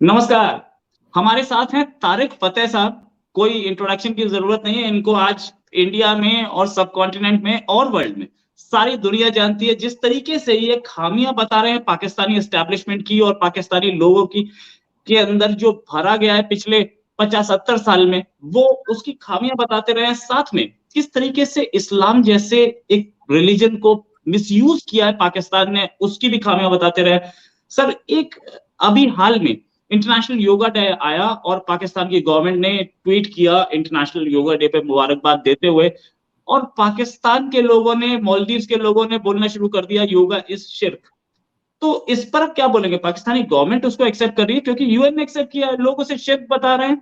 नमस्कार। हमारे साथ हैं तारिक फतेह साहब। कोई इंट्रोडक्शन की जरूरत नहीं है, इनको आज इंडिया में और सब कॉन्टिनेंट में और वर्ल्ड में सारी दुनिया जानती है। जिस तरीके से ये खामियां बता रहे हैं पाकिस्तानी एस्टैब्लिशमेंट की और पाकिस्तानी लोगों की के अंदर जो भरा गया है पिछले 50-70 साल में, वो उसकी खामियां बताते रहे हैं। साथ में किस तरीके से इस्लाम जैसे एक रिलीजन को मिसयूज किया है पाकिस्तान ने, उसकी भी खामियां बताते रहे। सर, एक अभी हाल में इंटरनेशनल योगा डे आया और पाकिस्तान की गवर्नमेंट ने ट्वीट किया इंटरनेशनल योगा डे पे मुबारकबाद देते हुए, और पाकिस्तान के लोगों ने, मालदीव्स के लोगों ने बोलना शुरू कर दिया योगा इज शिर्क। तो इस पर आप क्या बोलेंगे? पाकिस्तानी गवर्नमेंट उसको एक्सेप्ट कर रही है क्योंकि यूएन ने एक्सेप्ट किया है, लोग उसे शिर्क बता रहे हैं।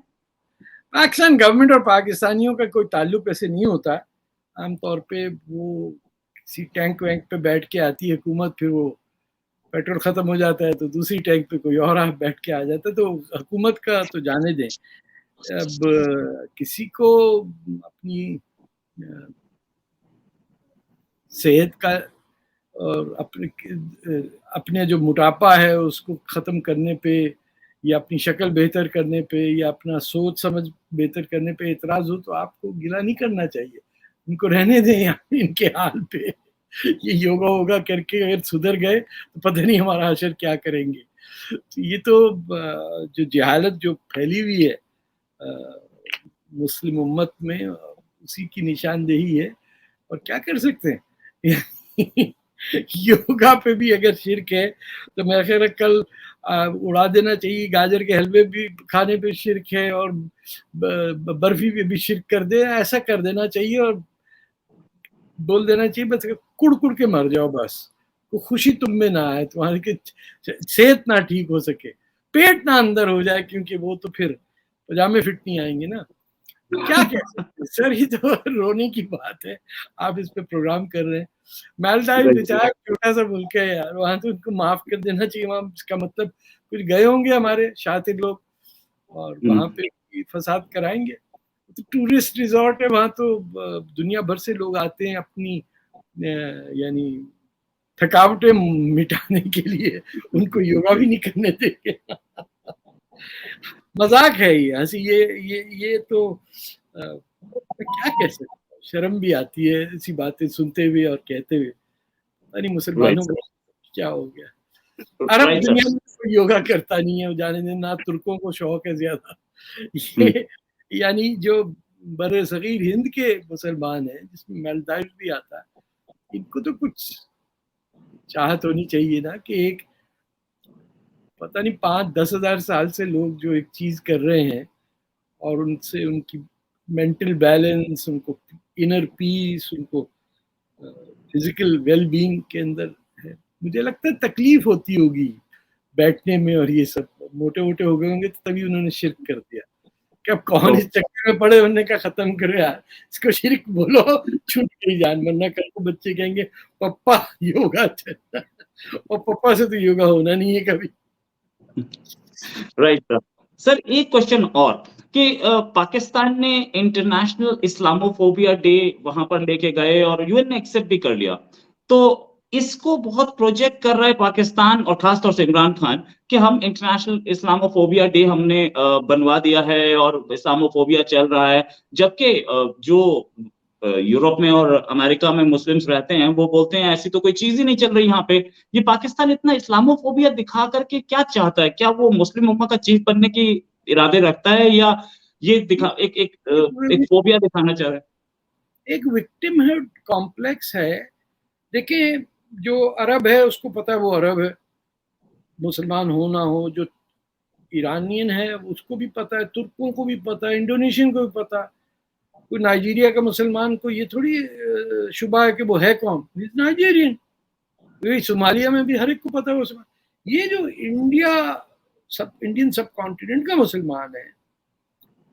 पाकिस्तान गवर्नमेंट और पाकिस्तानियों का कोई ताल्लुक ऐसे नहीं होता। आमतौर पे वो किसी टैंक वैंक पे बैठ के आती है हुकूमत, फिर वो पेट्रोल खत्म हो जाता है तो दूसरी टैंक पे कोई और बैठ के आ जाता है, तो हुकूमत का तो जाने दें। अब किसी को अपनी सेहत का और अपने जो मोटापा है उसको ख़त्म करने पे, या अपनी शक्ल बेहतर करने पे, या अपना सोच समझ बेहतर करने पे एतराज़ हो तो आपको गिला नहीं करना चाहिए। इनको रहने दें यहाँ इनके हाल पे। ये योगा वोगा करके अगर सुधर गए तो पता नहीं हमारा हशर क्या करेंगे। तो ये तो जो जहालत जो फैली हुई है मुस्लिम उम्मत में, उसी की निशानदेही है। और क्या कर सकते हैं। योगा पे भी अगर शिर्क है तो मैं ख्याल कल उड़ा देना चाहिए। गाजर के हलवे भी खाने पे शिर्क है और बर्फी पे भी शिर्क कर दे, ऐसा कर देना चाहिए और बोल देना चाहिए बस कुड़ कुड़ के मर जाओ, बस वो खुशी तुम में ना आए, तुम्हारी की सेहत ना ठीक हो सके, पेट ना अंदर हो जाए, क्योंकि वो तो फिर पजामे फिट नहीं आएंगे ना। क्या कह सकते सर, ये तो रोने की बात है। आप इस पे प्रोग्राम कर रहे हैं। मालदीव बेचारा छोटा सा मुल्क है यार, वहां तो उनको माफ कर देना चाहिए। वहां इसका मतलब कुछ गए होंगे हमारे शातिर लोग और वहां पे फसाद कराएंगे। तो टूरिस्ट रिजॉर्ट है वहां, तो दुनिया भर से लोग आते हैं अपनी यानी थकावटें मिटाने के लिए। उनको योगा भी नहीं करने देंगे। मजाक है ये, हंसी। ये तो क्या कह सकते, शर्म भी आती है ऐसी बातें सुनते हुए और कहते हुए। नहीं मुसलमानों को क्या हो गया। अरब दुनिया में कोई योगा करता नहीं है, जाने दें। ना तुर्कों को शौक है ज्यादा। ये यानी जो बरे सगीर हिंद के मुसलमान हैं, जिसमें मालदीव भी आता है, इनको तो कुछ चाहत होनी चाहिए ना कि एक पता नहीं 5-10 हजार साल से लोग जो एक चीज कर रहे हैं और उनसे उनकी मेंटल बैलेंस, उनको इनर पीस, उनको फिजिकल वेल बीइंग के अंदर है। मुझे लगता है तकलीफ होती होगी बैठने में, और ये सब मोटे मोटे हो गए होंगे तो तभी उन्होंने शिर्क कर दिया। क्या कौन इस चक्कर में पड़े होने का खत्म करो यार, इसको शिर्क बोलो, छूट गई जान। वरना कल को बच्चे कहेंगे पप्पा योगा चलता, और पप्पा से तो योगा होना नहीं है कभी। राइट सर, एक क्वेश्चन और कि पाकिस्तान ने इंटरनेशनल इस्लामोफोबिया डे वहां पर लेके गए और यूएन ने एक्सेप्ट भी कर लिया, तो इसको बहुत प्रोजेक्ट कर रहा है पाकिस्तान और खासतौर से इमरान खान कि हम इंटरनेशनल इस्लामोफोबिया डे हमने बनवा दिया है और इस्लामोफोबिया चल रहा है। जबकि जो यूरोप में और अमेरिका में मुस्लिम्स रहते हैं वो बोलते हैं ऐसी तो कोई चीज ही नहीं चल रही यहाँ पे। ये पाकिस्तान इतना इस्लामोफोबिया दिखा करके क्या चाहता है? क्या वो मुस्लिम उम्मा का चीफ बनने की इरादे रखता है, या ये दिखा एक फोबिया दिखाना चाह रहा है? एक विक्टिमहुड कॉम्प्लेक्स है। देखिए, जो अरब है उसको पता है वो अरब है, मुसलमान हो ना हो। जो ईरानियन है उसको भी पता है, तुर्कों को भी पता है, इंडोनेशियन को भी पता है। कोई नाइजीरिया का मुसलमान को ये थोड़ी शुबा है कि वो है कौन, नाइजीरियन। वही सोमालिया में भी हर एक को पता है वो। ये जो इंडियन सब कॉन्टिनेंट का मुसलमान है,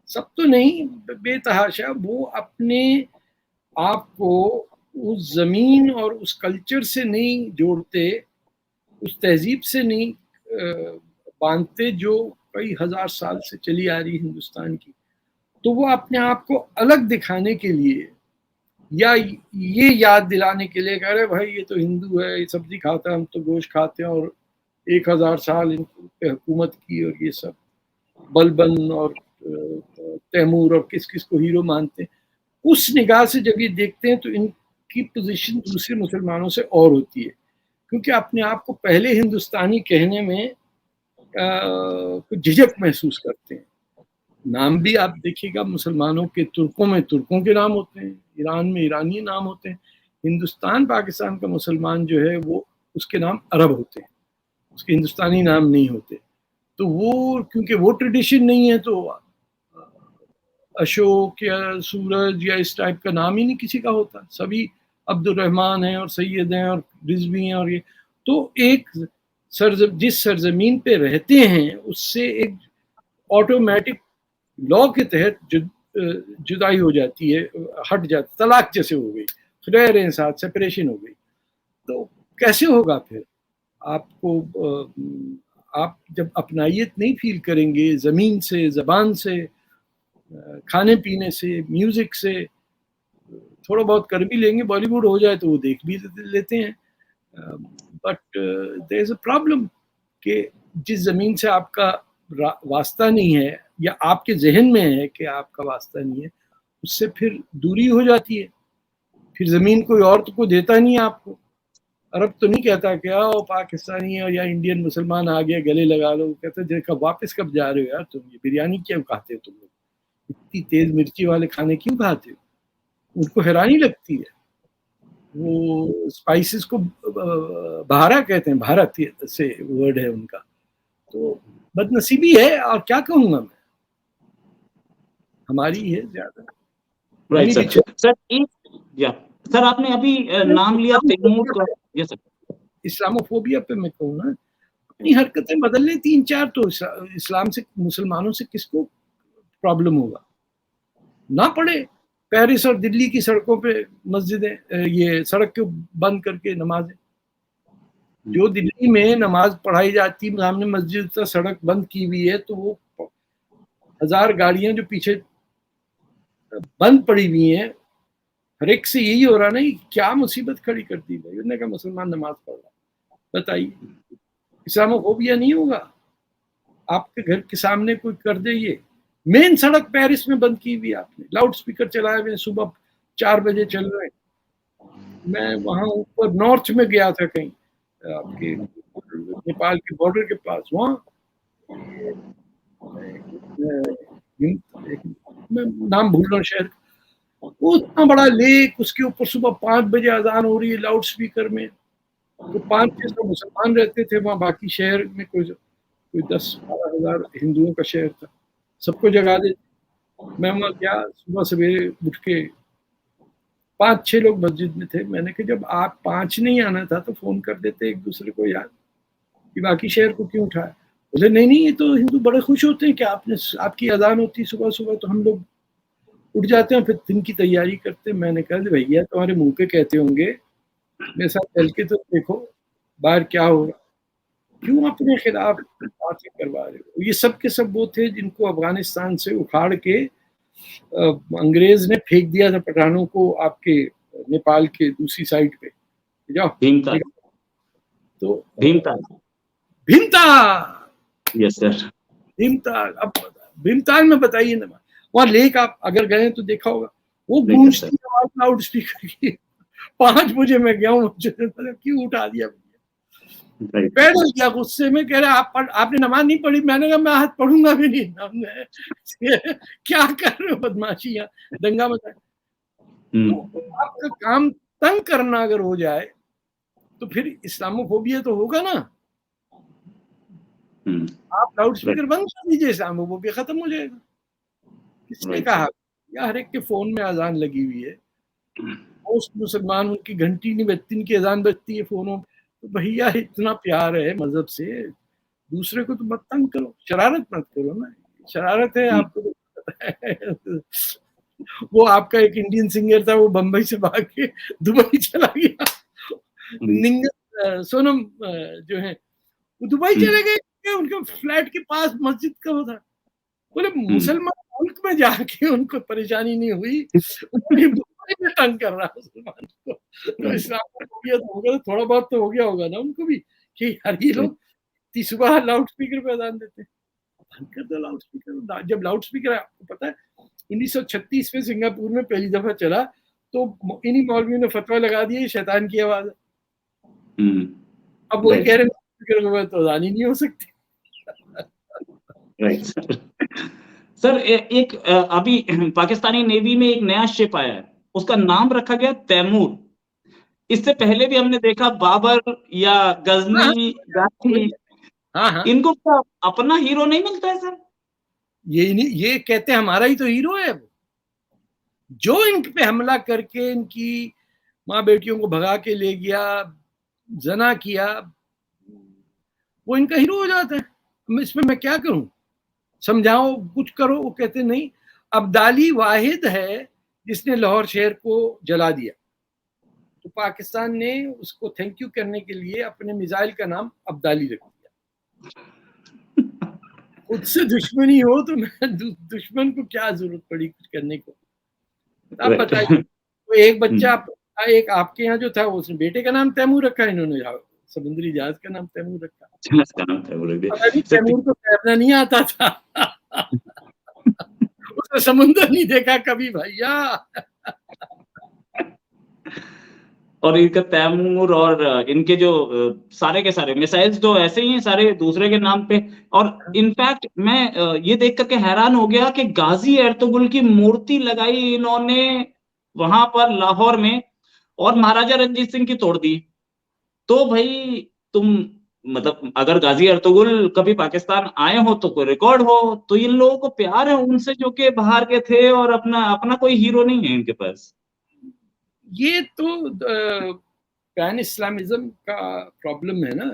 सब तो नहीं, बेतहाशा वो अपने आप को उस जमीन और उस कल्चर से नहीं जोड़ते, उस तहजीब से नहीं बांधते जो कई हजार साल से चली आ रही हिंदुस्तान की। तो वो अपने आप को अलग दिखाने के लिए या ये याद दिलाने के लिए कह रहे भाई ये तो हिंदू है, ये सब्जी खाता है, हम तो गोश्त खाते हैं और 1000 साल इन पे हुकूमत की, और ये सब बलबन और तैमूर और किस किस को हीरो मानते हैं, उस निगाह से जब ये देखते हैं तो इनकी पोजीशन दूसरे मुसलमानों से और होती है, क्योंकि अपने आप को पहले हिंदुस्तानी कहने में कुछ झिझक महसूस करते हैं। नाम भी आप देखिएगा, मुसलमानों के तुर्कों में तुर्कों के नाम होते हैं, ईरान में ईरानी नाम होते हैं। हिंदुस्तान पाकिस्तान का मुसलमान जो है वो उसके नाम अरब होते हैं, उसके हिंदुस्तानी नाम नहीं होते। तो वो क्योंकि वो ट्रेडिशन नहीं है, तो अशोक या सूरज या इस टाइप का नाम ही नहीं किसी का होता, सभी अब्दुर्रहमान हैं और सैयद हैं और रिजवी हैं और ये। तो एक जिस सरजमीन पे रहते हैं उससे एक ऑटोमेटिक लॉ के तहत जुदाई हो जाती है, हट जाती, तलाक जैसे हो गई, खुदा रहे साथ सेपरेशन हो गई। तो कैसे होगा फिर आपको, आप जब अपनाइयत नहीं फील करेंगे ज़मीन से, ज़बान से, खाने पीने से, म्यूज़िक से, थोड़ा बहुत कर भी लेंगे, बॉलीवुड हो जाए तो वो देख भी लेते हैं, but there is a problem कि जिस ज़मीन से आपका वास्ता नहीं है या आपके जहन में है कि आपका वास्ता नहीं है, उससे फिर दूरी हो जाती है। फिर ज़मीन कोई और तो को देता नहीं है आपको। अरब तो नहीं कहता कि आओ पाकिस्तानी और या इंडियन मुसलमान आ गया गले लगा लो, कहते देखा वापस कब जा रहे हो यार, तुम ये बिरयानी क्यों खाते हो, तुम लोग इतनी तेज मिर्ची वाले खाने क्यों खाते हो। उनको हैरानी लगती है, वो स्पाइसेस को बहारा कहते हैं, भारत से वर्ड है उनका। तो बदनसीबी है और क्या कहूंगा मैं, हमारी है ज्यादा। Right sir. सर सर आपने अभी नाम लिया तैमूर का, यस सर। इस्लामोफोबिया पे मैं कहूँ ना, अपनी हरकतें बदल ले 3-4 तो इस्लाम से, मुसलमानों से किसको प्रॉब्लम होगा। ना पड़े पेरिस और दिल्ली की सड़कों पे मस्जिदें, ये सड़क के बंद करके नमाजें, जो दिल्ली में नमाज पढ़ाई जाती सामने मस्जिद से सड़क बंद की हुई है, तो वो 1000 गाड़ियां जो पीछे बंद पड़ी हुई हैं, हर एक से यही हो रहा ना, क्या मुसीबत खड़ी कर दी भाई, उन्होंने कहा मुसलमान नमाज पढ़ रहा। बताइए, इस्लामोफोबिया नहीं होगा। आपके घर के सामने कोई कर दे, ये मेन सड़क पेरिस में बंद की हुई आपने, लाउड स्पीकर चलाए हुए, सुबह 4 बजे चल रहे हैं। मैं वहां ऊपर नॉर्थ में गया था कहीं, आपके नेपाल के बॉर्डर के पास, वहां मैं नाम भूल रहा हूँ शहर, वो इतना बड़ा लेक, उसके ऊपर सुबह 5 बजे अजान हो रही है लाउड स्पीकर में। तो 500-600 मुसलमान रहते थे वहाँ, बाकी शहर में कोई 10-12 हजार हिंदुओं का शहर था, सबको जगा दे। मैं वहाँ गया, सुबह सवेरे उठ के 5-6 लोग मस्जिद में थे। मैंने कहा जब आप 5 नहीं आना था तो फोन कर देते एक दूसरे को यार, कि बाकी शहर को क्यों उठाया। बोले नहीं, ये तो हिंदू बड़े खुश होते हैं कि आपकी अजान होती सुबह सुबह, तो हम लोग उठ जाते हैं, फिर दिन की तैयारी करते हैं। मैंने कहा भैया तुम्हारे मुंह पे कहते होंगे, मेरे साथ चल के तो देखो बाहर क्या होगा, क्यों अपने खिलाफ बातें करवा रहे हो। ये सब के सब वो थे जिनको अफगानिस्तान से उखाड़ के अंग्रेज ने फेंक दिया था पठानों को, आपके नेपाल के दूसरी साइड पे जाओ। भीमताल, तो भीमताल, यस सर, भीमताल। अब भीमताल में बताइए ना, वहाँ लेक आप अगर गए तो देखा होगा, वो गूंजती आवाज लाउड स्पीकर की। 5 बजे मैं गया हूँ, क्यों उठा दिया। पैदल गया गुस्से में, कह रहे आपने नमाज नहीं पढ़ी। मैंने कहा मैं आज पढ़ूंगा भी नहीं, क्या कर रहे हो बदमाशियां, दंगा मचा। तो आपका काम तंग करना अगर हो जाए तो फिर इस्लामोफोबिया तो होगा ना। आप लाउड स्पीकर बंद कर दीजिए, इस्लामोफोबिया खत्म हो जाएगा। किसने कहा? या हर एक के फोन में अजान लगी हुई है, मोस्ट मुसलमान उनकी घंटी नहीं बजती, उनकी अजान बजती है फोनों। तो भैया इतना प्यार है मजहब से, दूसरे को तो मत तंग करो, शरारत मत करो ना। शरारत है आपको तो पता है। वो आपका एक इंडियन सिंगर था, वो बम्बई से भाग के दुबई चला गया। सोनम जो है वो दुबई चले गए, उनके फ्लैट के पास मस्जिद का वो था। बोले मुसलमान मुल्क में जाके उनको परेशानी नहीं हुई, दुबई में तंग कर रहा मुसलमान को। तो इस्लामोफोबिया तो होगा, थोड़ा बहुत तो हो गया होगा ना उनको भी, कि यार ये लोग صبح لاؤڈ اسپیکر پہ اذان دیتے ہیں. بند کر دو لاؤڈ اسپیکر. جب لاؤڈ اسپیکر آپ کو پتا ہے 1936 میں سنگاپور میں پہلی دفعہ چلا تو انہی مولویوں نے فتویٰ لگا دیا یہ شیطان کی آواز ہے. اب وہی کہہ رہے ہیں تو اذان ہی نہیں ہو سکتی. سر ایک ابھی پاکستانی نیوی میں ایک نیا شپ آیا ہے, اس کا نام رکھا گیا تیمور. اس سے پہلے بھی ہم نے دیکھا بابر یا غزنی, ان کو اپنا ہیرو نہیں ملتا ہے سر. یہ کہتے ہیں ہمارا ہی تو ہیرو ہے وہ, جو ان پہ حملہ کر کے ان کی ماں بیٹیوں کو بھگا کے لے گیا, زنا کیا, وہ ان کا ہیرو ہو جاتا ہے. اس میں کیا کروں, سمجھاؤ کچھ کرو. وہ کہتے نہیں. ابدالی واحد ہے جس نے لاہور شہر کو جلا دیا, تو پاکستان نے اس کو تھینک یو کرنے کے لیے اپنے میزائل کا نام ابدالی رکھ دیا. خود سے دشمنی ہو تو دشمن کو کیا ضرورت پڑی کچھ کرنے کو. آپ بتائیے, ایک بچہ ایک آپ کے یہاں جو تھا اس نے بیٹے کا نام تیمور رکھا, انہوں نے سمندری جہاز کا نام تیمور رکھا. تیمور کو تیرنا نہیں آتا تھا, اس نے سمندر نہیں دیکھا کبھی بھیا. اور ان کا تیمور اور ان کے جو سارے کے سارے میسائلز تو ایسے ہی ہیں سارے دوسرے کے نام پہ. اور انفیکٹ میں یہ دیکھ کر کے حیران ہو گیا کہ غازی ایرتغرل کی مورتی لگائی انہوں نے وہاں پر لاہور میں, اور مہاراجا رنجیت سنگھ کی توڑ دی. تو بھائی تم مطلب اگر غازی ایرتغرل کبھی پاکستان آئے ہو تو کوئی ریکارڈ ہو, تو ان لوگوں کو پیار ہے ان سے جو کہ باہر کے تھے اور اپنا کوئی ہیرو نہیں ہے ان کے پاس. یہ تو پین اسلامزم کا پرابلم ہے نا,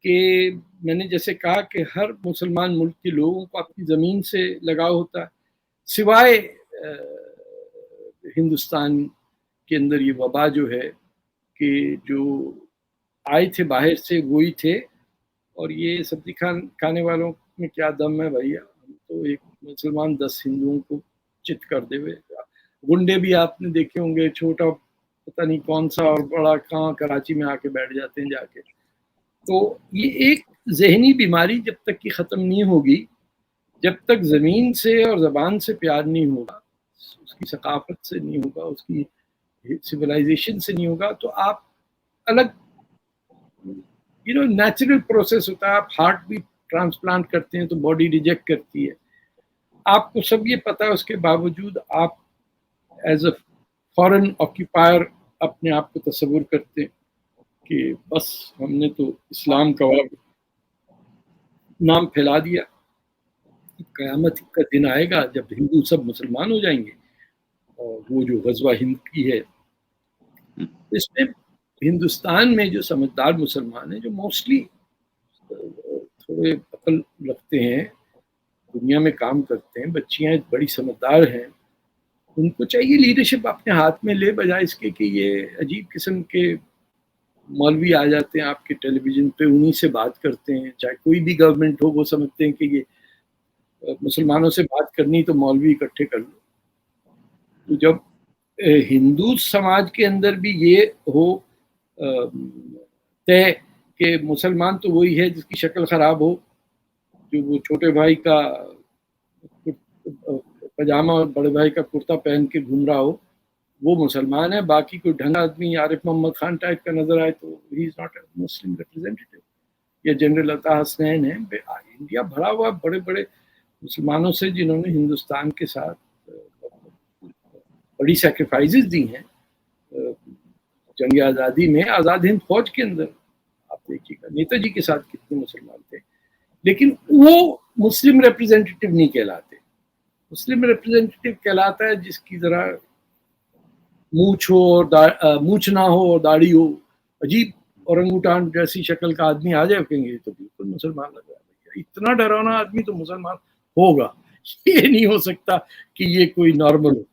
کہ میں نے جیسے کہا کہ ہر مسلمان ملک کے لوگوں کو اپنی زمین سے لگاؤ ہوتا ہے, سوائے ہندوستان کے اندر یہ وبا جو ہے کہ جو آئے تھے باہر سے وہی تھے, اور یہ سبزی کھانے والوں میں کیا دم ہے بھیا. تو ایک مسلمان 10 ہندوؤں کو چت کر دے ہوئے. گنڈے بھی آپ نے دیکھے ہوں گے, چھوٹا پتہ نہیں کون سا اور بڑا کہاں کراچی میں آ کے بیٹھ جاتے ہیں جا کے. تو یہ ایک ذہنی بیماری جب تک کہ ختم نہیں ہوگی, جب تک زمین سے اور زبان سے پیار نہیں ہوگا, اس کی ثقافت سے نہیں ہوگا, اس کی سویلائزیشن سے نہیں ہوگا, تو آپ الگ نیچرل پروسیس ہوتا ہے. آپ ہارٹ بھی ٹرانسپلانٹ کرتے ہیں تو باڈی ریجیکٹ کرتی ہے. آپ کو سب یہ پتا ہے, اس کے باوجود آپ ایز اے فارن آکیپائر اپنے آپ کو تصور کرتے ہیں کہ بس ہم نے تو اسلام کا نام پھیلا دیا. قیامت کا دن آئے گا جب ہندو سب مسلمان ہو جائیں گے, اور وہ جو غزوہ ہند کی ہے اس میں ہندوستان میں جو سمجھدار مسلمان ہیں, جو موسٹلی تھوڑے عقل رکھتے ہیں, دنیا میں کام کرتے ہیں, بچیاں بڑی سمجھدار ہیں, ان کو چاہیے لیڈرشپ اپنے ہاتھ میں لے, بجائے اس کے کہ یہ عجیب قسم کے مولوی آ جاتے ہیں آپ کے ٹیلی ویژن پہ, انہی سے بات کرتے ہیں. چاہے کوئی بھی گورنمنٹ ہو, وہ سمجھتے ہیں کہ یہ مسلمانوں سے بات کرنی تو مولوی اکٹھے کر لو. تو جب ہندو سماج کے اندر بھی یہ ہو طے کہ مسلمان تو وہی ہے جس کی شکل خراب ہو, جو وہ چھوٹے بھائی کا پاجامہ اور بڑے بھائی کا کرتا پہن کے گھوم رہا ہو, وہ مسلمان ہے. باقی کوئی ڈھنگا آدمی عارف محمد خان ٹائپ کا نظر آئے تو he is not a Muslim representative. یا جنرل عطا حسنین ہے. انڈیا بھرا ہوا بڑے بڑے مسلمانوں سے جنہوں نے ہندوستان کے ساتھ بڑی سیکریفائزز دی ہیں. جنگ آزادی میں آزاد ہند فوج کے اندر آپ دیکھیے گا نیتا جی کے ساتھ کتنے مسلمان تھے, لیکن وہ مسلم ریپرزینٹیو نہیں کہلاتے. مسلم ریپرزینٹیو کہلاتا ہے جس کی ذرا مونچھ ہو اور مونچھ نہ ہو اور داڑھی ہو, عجیب اورنگوٹان جیسی شکل کا آدمی آ جائے, کہیں گے تو بالکل مسلمان لگ رہا ہے. اتنا ڈراؤنا آدمی تو مسلمان ہوگا, یہ نہیں ہو سکتا کہ یہ کوئی نارمل ہو.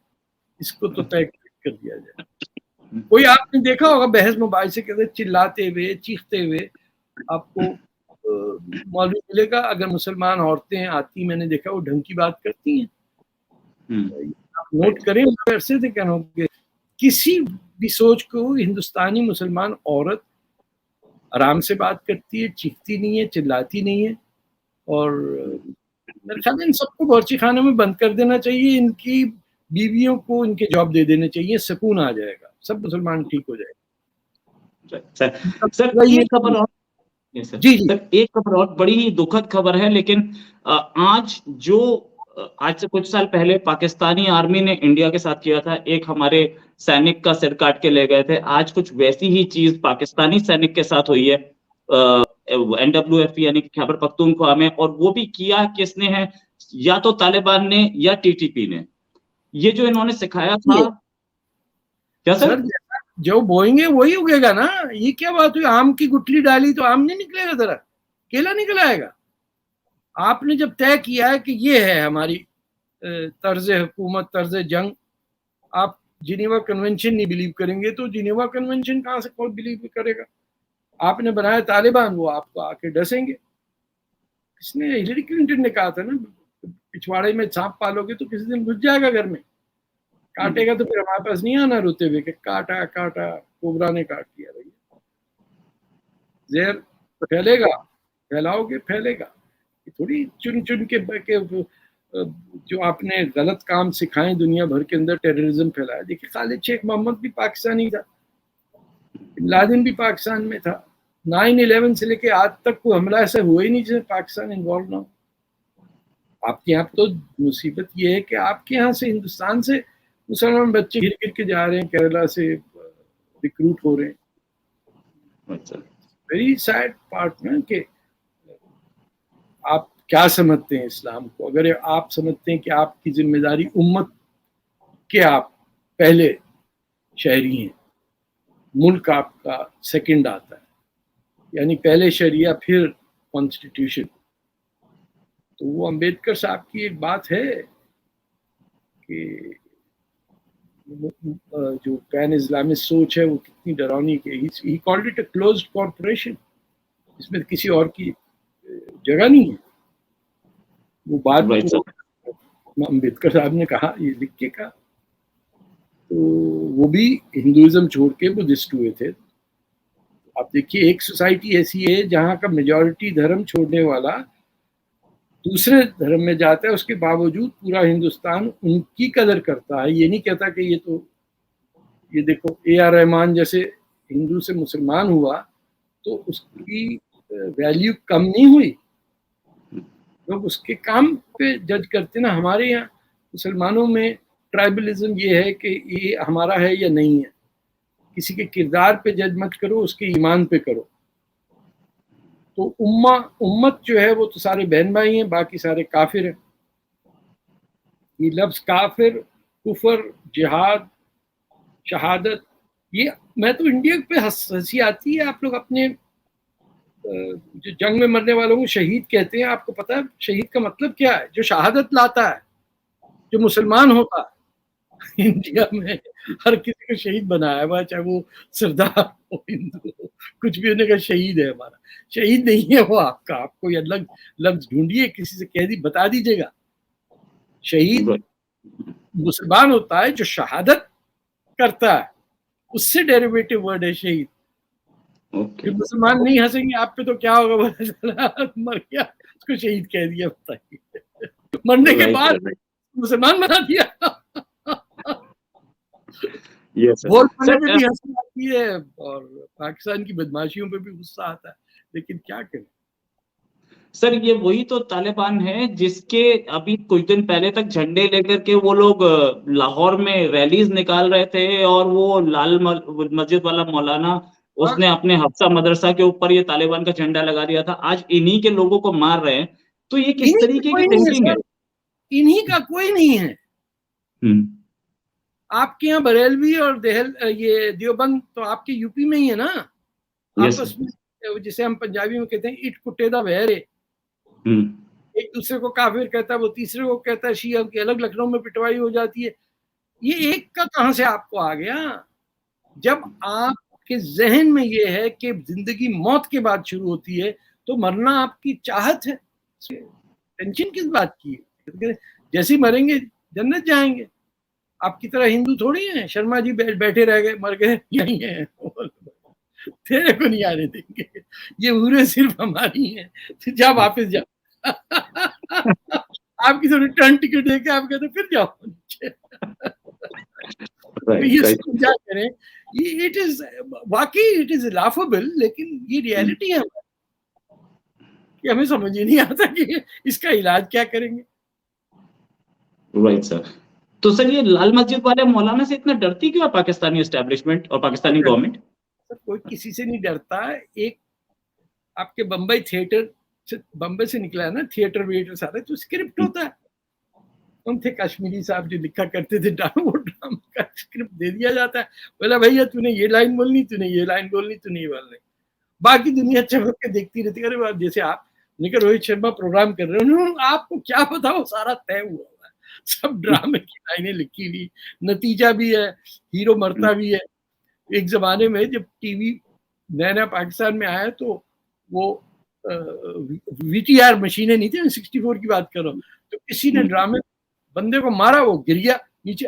اس کو تو طے کر دیا جائے. کوئی آپ نے دیکھا ہوگا بحث مباحثے کے اندر چلاتے ہوئے چیختے ہوئے آپ کو معلوم ملے گا. اگر مسلمان عورتیں آتی, میں نے دیکھا وہ ڈھنگ کی بات کرتی ہیں. آپ نوٹ کریں, عرصے سے کہنا کہ کسی بھی سوچ کو ہندوستانی مسلمان عورت آرام سے بات کرتی ہے, چیختی نہیں ہے, چلاتی نہیں ہے. اور میرے خیال میں ان سب کو باورچی خانے میں بند کر دینا چاہیے, ان کی بیویوں کو ان کے جاب دے دینے چاہیے, سکون آ جائے گا, سب مسلمان ٹھیک ہو جائے گا. سر ایک خبر اور, جی جی سر ایک خبر اور بڑی ہی دکھد خبر ہے, لیکن آج سے کچھ سال پہلے پاکستانی آرمی نے انڈیا کے ساتھ کیا تھا, ایک ہمارے سینک کا سر کاٹ کے لے گئے تھے, آج کچھ ویسی ہی چیز پاکستانی سینک کے ساتھ ہوئی ہے NWF یعنی خیبر پختونخوا میں, اور وہ بھی کیا کس نے ہے, یا تو طالبان نے یا TTP نے. یہ جو انہوں نے سکھایا تھا, کیا سر جو بوئیں گے وہی اگے گا نا. یہ کیا بات ہوئی, آم کی گٹلی ڈالی تو آم نہیں نکلے گا, ذرا کیلا نکل آئے گا. آپ نے جب طے کیا ہے کہ یہ ہے ہماری طرز حکومت, طرز جنگ, آپ جنیوا کنونشن نہیں بلیو کریں گے تو جنیوا کنونشن کہاں سے کوئی بلیو کرے گا. آپ نے بنایا طالبان, وہ آپ کو آ کے ڈسیں گے. اس نے ہلری کلنٹن نے کہا تھا نا, پچھواڑے میں سانپ پالو گے تو کسی دن گھس جائے گا گھر میں, کاٹے گا تو پھر ہمارے پاس نہیں آنا روتے ہوئے کہ کاٹا کاٹا کوبرا نے کاٹ دیا. بھائی زہر پھیلے گا, پھیلاؤ گے پھیلے گا. تھوڑی چن چن کے جو آپ نے غلط کام سکھائے دنیا بھر کے اندر, ٹیررزم پھیلایا. دیکھیے خالد شیخ محمد بھی پاکستانی تھا, بن لادن بھی پاکستان میں تھا. 9/11 سے لے کے آج تک کوئی حملہ ایسا ہوا ہی نہیں جس میں پاکستان انوالو نہ ہو. آپ کے یہاں تو مصیبت یہ ہے کہ آپ کے یہاں سے, ہندوستان سے مسلمان بچے گر گر کے جا رہے ہیں, کیرلا سے ریکروٹ ہو رہے ہیں. ویری سیڈ پارٹ نا کہ آپ کیا سمجھتے ہیں اسلام کو. اگر آپ سمجھتے ہیں کہ آپ کی ذمہ داری امت کے آپ پہلے شہری ہیں, ملک آپ کا سیکنڈ آتا ہے, یعنی پہلے شریعہ پھر کانسٹیٹیوشن, تو وہ امبیڈکر صاحب کی ایک بات ہے کہ جو پین اسلامک سوچ ہے وہ کتنی ڈراؤنی کہ he called it a closed corporation, اس میں کسی اور کی جگہ نہیں ہے. وہ بات امبیڈکر صاحب نے کہا, یہ لکھ کے کہا. تو وہ بھی ہندوازم چھوڑ کے بدھسٹ ہوئے تھے. آپ دیکھیے ایک سوسائٹی ایسی ہے جہاں کا میجورٹی دھرم چھوڑنے والا دوسرے دھرم میں جاتا ہے, اس کے باوجود پورا ہندوستان ان کی قدر کرتا ہے. یہ نہیں کہتا کہ یہ دیکھو AR رحمان جیسے ہندو سے مسلمان ہوا تو اس کی ویلیو کم نہیں ہوئی. لوگ اس کے کام پہ جج کرتے نا. ہمارے یہاں مسلمانوں میں ٹرائبلزم یہ ہے کہ یہ ہمارا ہے یا نہیں ہے. کسی کے کردار پہ جج مت کرو, اس کے ایمان پہ کرو. تو امت جو ہے وہ تو سارے بہن بھائی ہیں, باقی سارے کافر ہیں. یہ لفظ کافر, کفر, جہاد, شہادت, یہ میں تو انڈیا پہ ہنسی آتی ہے. آپ لوگ اپنے جو جنگ میں مرنے والوں کو شہید کہتے ہیں, آپ کو پتا ہے شہید کا مطلب کیا ہے؟ جو شہادت لاتا ہے, جو مسلمان ہوتا ہے. انڈیا میں ہر کسی کو شہید بنایا ہوا, چاہے وہ سردار ہو, ہندو ہو, کچھ بھی ہونے کا شہید ہے. ہمارا شہید نہیں ہے وہ آپ کا. آپ کو یہ الگ لفظ ڈھونڈیے, کسی سے کہہ بتا دیجیے گا. شہید مسلمان ہوتا ہے جو شہادت کرتا ہے, اس سے ڈیریویٹو ورڈ ہے شہید. مسلمان نہیں ہنسیں گے آپ پہ تو کیا ہوگا, مر گیا اس کو شہید کہہ دیا. بتائیے, مرنے کے بعد مسلمان بنا دیا. ووٹ پڑنے پہ بھی ہنسی آتی ہے اور پاکستان کی بدماشیوں پہ بھی غصہ آتا ہے, لیکن کیا کریں. سر یہ وہی تو طالبان ہے جس کے ابھی کچھ دن پہلے تک جھنڈے لے کر کے وہ لوگ لاہور میں ریلیز نکال رہے تھے, اور وہ لال مسجد والا مولانا اس نے اپنے حفصہ مدرسہ کے اوپر یہ طالبان کا جھنڈا لگا دیا تھا. آج انہی کے لوگوں کو مار رہے ہیں. تو یہ کس طریقے کی تھنکنگ ہے؟ انہی کا کوئی نہیں ہے. آپ کے یہاں بریلوی اور یہ دیوبند تو آپ کے یو پی میں ہی ہے نا. آپس میں جسے ہم پنجابی میں کہتے ہیں اٹ کٹے دا بہرے, ایک دوسرے کو کافر کہتا ہے, وہ تیسرے کو کہتا ہے شیعہ کی. الگ لکھنؤ میں پٹوائی ہو جاتی ہے. یہ ایک کا کہاں سے آپ کو آ گیا؟ جب آپ کے ذہن میں یہ ہے کہ زندگی موت کے بعد شروع ہوتی ہے تو مرنا آپ کی چاہت ہے. ٹینشن کس بات کی ہے؟ جیسے مریں گے جنت جائیں گے. آپ کی طرح ہندو تھوڑی ہیں, شرما جی بیٹھے رہ گئے, مر گئے, یہی ہیں. तेरे को नहीं आने देंगे, ये उरे सिर्फ हमारी हैं, तो जा वापस जा। आपकी तो रिटर्न टिकट देके आप कहते फिर जाओ नीचे। तो ये समझा करें, ये इट इज वाकई इट इज लाफेबल, लेकिन ये रियलिटी है कि हमें समझ ही नहीं आता कि इसका इलाज क्या करेंगे। Right sir. तो सर ये लाल मस्जिद वाले मौलाना से इतना डरती क्यों है पाकिस्तानी एस्टेब्लिशमेंट और पाकिस्तानी गवर्नमेंट? सर कोई किसी से नहीं डरता। एक आपके बम्बई थिएटर, बम्बई से निकला है ना थिएटर वेटर सारा, तो स्क्रिप्ट होता है। उन थे कश्मीरी साहब जो लिखा करते थे वो ड्रामा का स्क्रिप्ट दे दिया जाता है, बोला भैया तूने ये लाइन बोलनी, तूने ये लाइन बोलनी, तूने ये बोलनी। बाकी दुनिया चमक के देखती रहती है। अरे जैसे आप लेकर रोहित शर्मा प्रोग्राम कर रहे हो, आपको क्या पता वो सारा तय हुआ है, सब ड्रामे की लाइनें लिखी हुई, नतीजा भी है, हीरो मरता भी है। एक जमाने में जब टीवी नया नया पाकिस्तान में आया तो वो VTR मशीनें नहीं थी, 64 की बात कर रहा हूँ, तो किसी ने ड्रामे बंदे को मारा, वो गिर गया नीचे,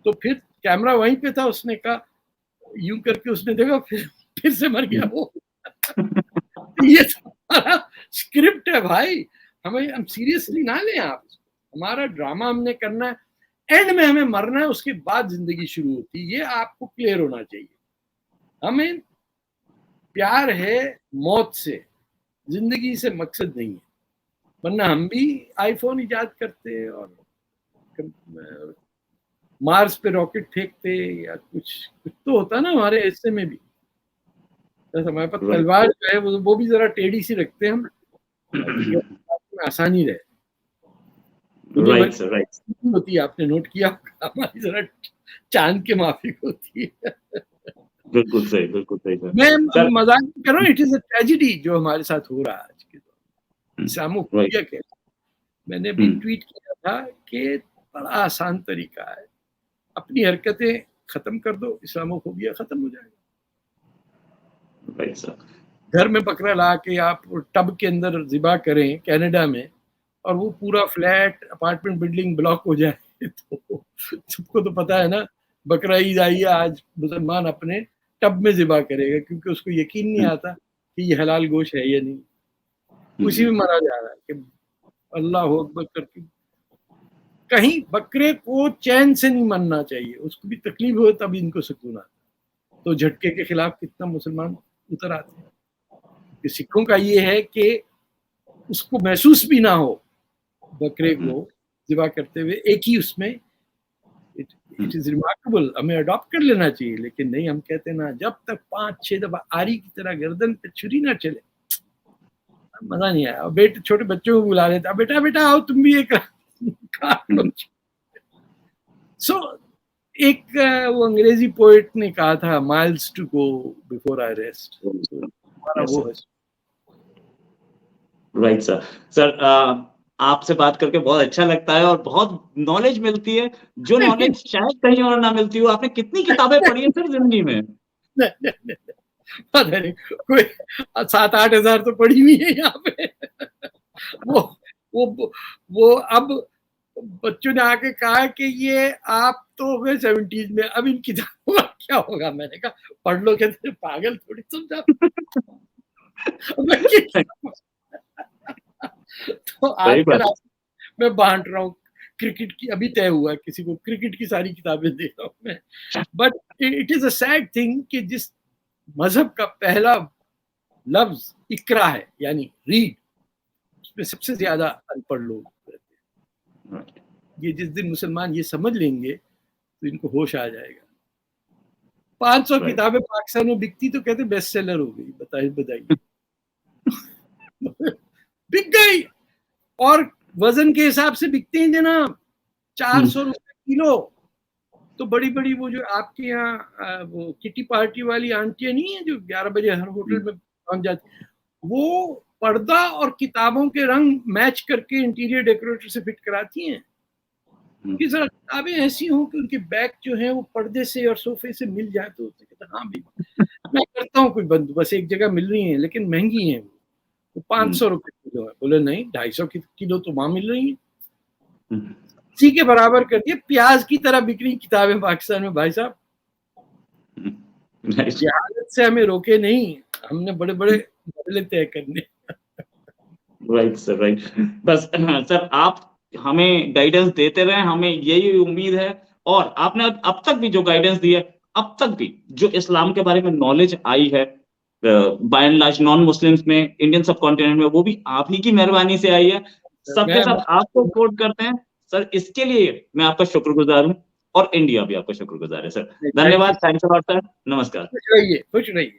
तो फिर कैमरा वहीं पे था, उसने कहा यूं करके उसने देखा, फिर से मर गया वो। ये हमारा स्क्रिप्ट है भाई, हम सीरियसली ना लें आप। हमारा ड्रामा हमने करना है, एंड में हमें मरना है, उसके बाद जिंदगी शुरू होती है, ये आपको क्लियर होना चाहिए। हमें प्यार है मौत से, जिंदगी से मकसद नहीं है, वरना हम भी आईफोन इजाद करते और मार्स पे रॉकेट फेंकते या कुछ तो होता ना हमारे हिस्से में भी। हमारे पास तलवार जो है वो भी जरा टेढ़ी सी रखते हैं हम, आसानी रहे। होती है, आपने नोट किया, हमारी जरा चांद के माफिक होती है। बिल्कुल सही, बिल्कुल सही। मैं मजाक कर रहा हूँ, इट इज अ ट्रेजेडी जो हमारे साथ हो रहा है आज के दौर। इस्लामोफोबिया के मैंने भी ट्वीट किया था कि बड़ा आसान तरीका है, अपनी हरकतें खत्म कर दो, इस्लामोफोबिया खत्म हो जाएगा। घर में बकरा ला के आप टब के अंदर ज़िबा करें कनाडा में, और वो पूरा फ्लैट अपार्टमेंट बिल्डिंग ब्लॉक हो जाए, तो सबको तो पता है ना, बकरा ईद आई है, आज मुसलमान अपने टब में ज़िबा करेगा, क्योंकि उसको यकीन नहीं आता कि ये हलाल गोश्त है या नहीं। उसी में मरा जा रहा है कि अल्लाह अकबर करके। कहीं बकरे को चैन से नहीं मरना चाहिए, उसको भी तकलीफ हो तब इनको सुकून आता। तो झटके के खिलाफ कितना मुसलमान उतर आते हैं। सिखों का ये है कि उसको महसूस भी ना हो बकरे को ज़िबा करते हुए, एक ही उसमें इट इज रिमार्केबल, हमें अडॉप्ट कर लेना चाहिए। लेकिन नहीं, हम कहते ना, जब तक 5-6 दफा आरी की तरह गर्दन पे छुरी ना चले मजा नहीं आया। बेटे छोटे बच्चों को बुला लेता, बेटा बेटा आओ तुम भी एक एक वो अंग्रेजी पोएट ने कहा था, miles to go before I rest. हमारा वो है। Right sir. सर आपसे बात करके बहुत अच्छा लगता है और बहुत नॉलेज मिलती है, जो नॉलेज शायद कहीं और ना मिलती हो। आपने कितनी किताबें पढ़ी है सर जिंदगी में? पता नहीं, कोई 7-8 हजार तो पढ़ी हुई है यहाँ पे। वो अब बच्चों ने आके कहा कि ये आप तो हो गए 70s में, अब इन किताबों का क्या होगा? मैंने कहा पढ़ लो, कहते पागल थोड़ी समझा। तो आज मैं बांट रहा हूँ क्रिकेट की, अभी तय हुआ किसी को क्रिकेट की सारी किताबें दे रहा हूँ मैं। But it is a sad thing कि जिस मजहब का पहला लफ्ज इकरा है, यानी रीड, उसमें सबसे ज्यादा अनपढ़ लोग रहते हैं। ये जिस दिन मुसलमान ये समझ लेंगे तो इनको होश आ जाएगा। 500 किताबें पाकिस्तान में बिकती तो कहते बेस्ट सेलर हो गई। बताइए बिक गई, और वजन के हिसाब से बिकते हैं जनाब, 400 रुपए किलो। तो बड़ी बड़ी वो जो आपके यहाँ वो किटी पार्टी वाली आंटियां नहीं है जो 11 बजे हर होटल में पहुंच जाती, वो पर्दा और किताबों के रंग मैच करके इंटीरियर डेकोरेटर से फिट कराती हैं कि सर किताबें ऐसी हों कि उनके बैग जो है वो पर्दे से और सोफे से मिल जाए। तो हाँ भी मैं करता हूँ कोई बंद, बस एक जगह मिल रही है लेकिन महंगी है, वो 500 रुपए किलो है। बोले नहीं, 250 किलो तो वहां मिल रही है। इसी के बराबर कर दिए, प्याज की तरह बिक रही किताबें पाकिस्तान में भाई साहब। जहालत से हमें रोके नहीं, हमने बड़े बड़े बदले तय करने। Right sir, right. बस सर आप हमें गाइडेंस देते रहे, हमें यही उम्मीद है। और आपने अब तक भी जो गाइडेंस दी है, अब तक भी जो इस्लाम के बारे में नॉलेज आई है by and large non Muslims में, इंडियन सब कॉन्टिनेंट में, वो भी आप ही की मेहरबानी से आई है। सबके सब आपको सपोर्ट करते हैं सर, इसके लिए मैं आपका शुक्रगुजार हूँ और इंडिया भी आपका शुक्रगुजार है सर। धन्यवाद, थैंक्स अ लॉट सर, नमस्कार। खुश रहिए।